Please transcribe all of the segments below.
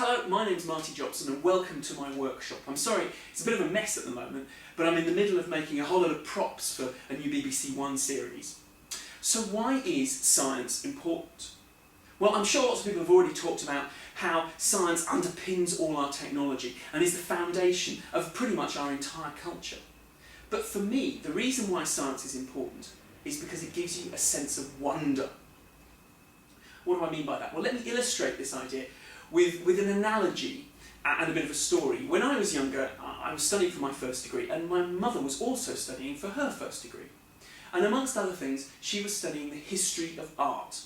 Hello, my name's MartyJopson and welcome to my workshop. I'm sorry, it's a bit of a mess at the moment, but I'm in the middle of making a whole lot of props for a new BBC One series. So why is science important? Well, I'm sure lots of people have already talked about how science underpins all our technology and is the foundation of pretty much our entire culture. But for me, the reason why science is important is because it gives you a sense of wonder. What do I mean by that? Well, let me illustrate this idea with an analogy and a bit of a story. When I was younger, I was studying for my first degree, and my mother was also studying for her first degree. And amongst other things, she was studying the history of art.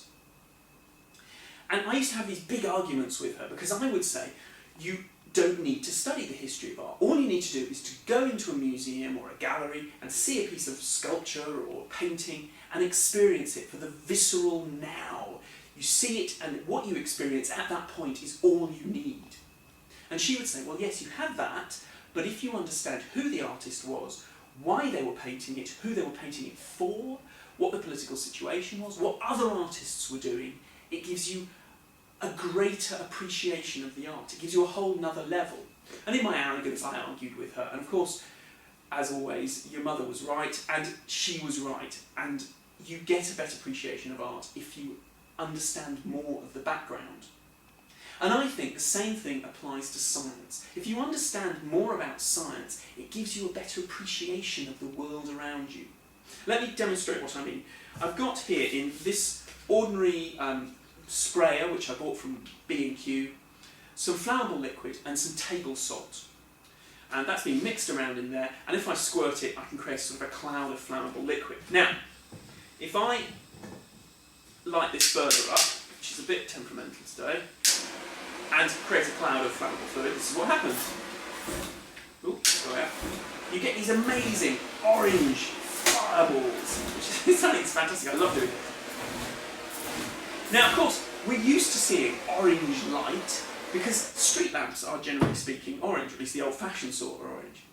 And I used to have these big arguments with her, because I would say, you don't need to study the history of art. All you need to do is to go into a museum or a gallery and see a piece of sculpture or painting and experience it for the visceral now. You see it, and what you experience at that point is all you need. And she would say, well, yes, you have that, but if you understand who the artist was, why they were painting it, who they were painting it for, what the political situation was, what other artists were doing, it gives you a greater appreciation of the art. It gives you a whole nother level. And in my arrogance, I argued with her. And of course, as always, your mother was right, and she was right. And you get a better appreciation of art if you understand more of the background. And I think the same thing applies to science. If you understand more about science, it gives you a better appreciation of the world around you. Let me demonstrate what I mean. I've got here in this ordinary sprayer, which I bought from B&Q, some flammable liquid and some table salt. And that's been mixed around in there, and if I squirt it, I can create sort of a cloud of flammable liquid. Now, if I light this burner up, which is a bit temperamental today, and create a cloud of flammable fluid, this is what happens. Ooh, go out. You get these amazing orange fireballs, which is something that's fantastic. I love doing it. Now, of course, we're used to seeing orange light because street lamps are, generally speaking, orange, or at least the old-fashioned sort of orange.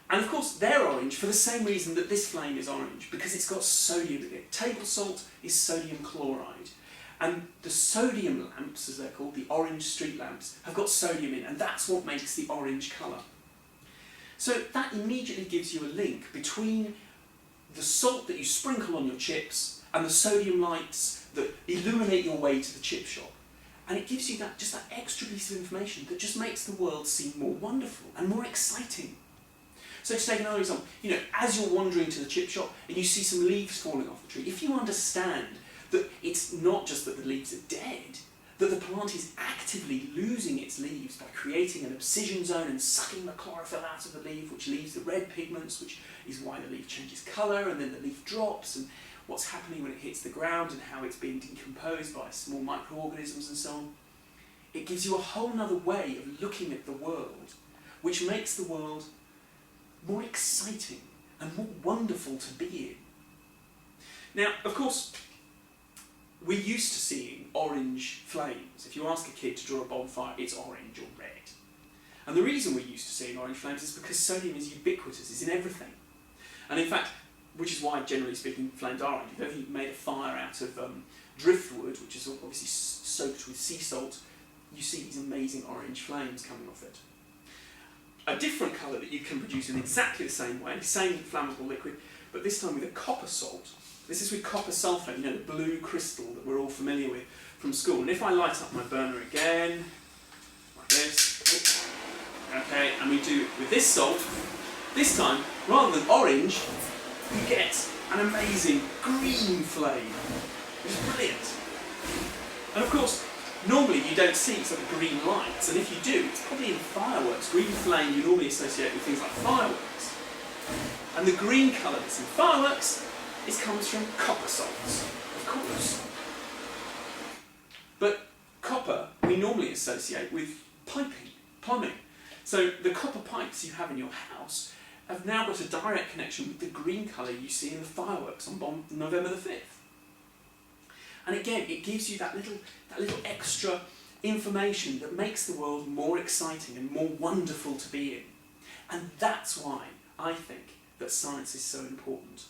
And of course, they're orange for the same reason that this flame is orange, because it's got sodium in it. Table salt is sodium chloride. And the sodium lamps, as they're called, the orange street lamps, have got sodium in, and that's what makes the orange colour. So that immediately gives you a link between the salt that you sprinkle on your chips and the sodium lights that illuminate your way to the chip shop. And it gives you just that extra piece of information that just makes the world seem more wonderful and more exciting. So to take another example, as you're wandering to the chip shop and you see some leaves falling off the tree, if you understand that it's not just that the leaves are dead, that the plant is actively losing its leaves by creating an abscission zone and sucking the chlorophyll out of the leaf, which leaves the red pigments, which is why the leaf changes colour, and then the leaf drops, and what's happening when it hits the ground and how it's being decomposed by small microorganisms and so on. It gives you a whole other way of looking at the world, which makes the world more exciting and more wonderful to be in. Now, of course, we're used to seeing orange flames. If you ask a kid to draw a bonfire, it's orange or red. And the reason we're used to seeing orange flames is because sodium is ubiquitous, it's in everything. And in fact, which is why, generally speaking, flames are orange. If you've ever made a fire out of driftwood, which is obviously soaked with sea salt, you see these amazing orange flames coming off it. A different colour that you can produce in exactly the same way, same flammable liquid, but this time with a copper salt. This is with copper sulphate, the blue crystal that we're all familiar with from school. And if I light up my burner again, like this, okay, and we do it with this salt, this time, rather than orange, you get an amazing green flame, which is brilliant. And of course, normally you don't see sort of green lights, and if you do, it's probably in fireworks. Green flame you normally associate with things like fireworks. And the green colour that's in fireworks comes from copper salts, of course. But copper we normally associate with piping, plumbing. So the copper pipes you have in your house have now got a direct connection with the green colour you see in the fireworks on November the 5th. And again, it gives you that little extra information that makes the world more exciting and more wonderful to be in. And that's why I think that science is so important.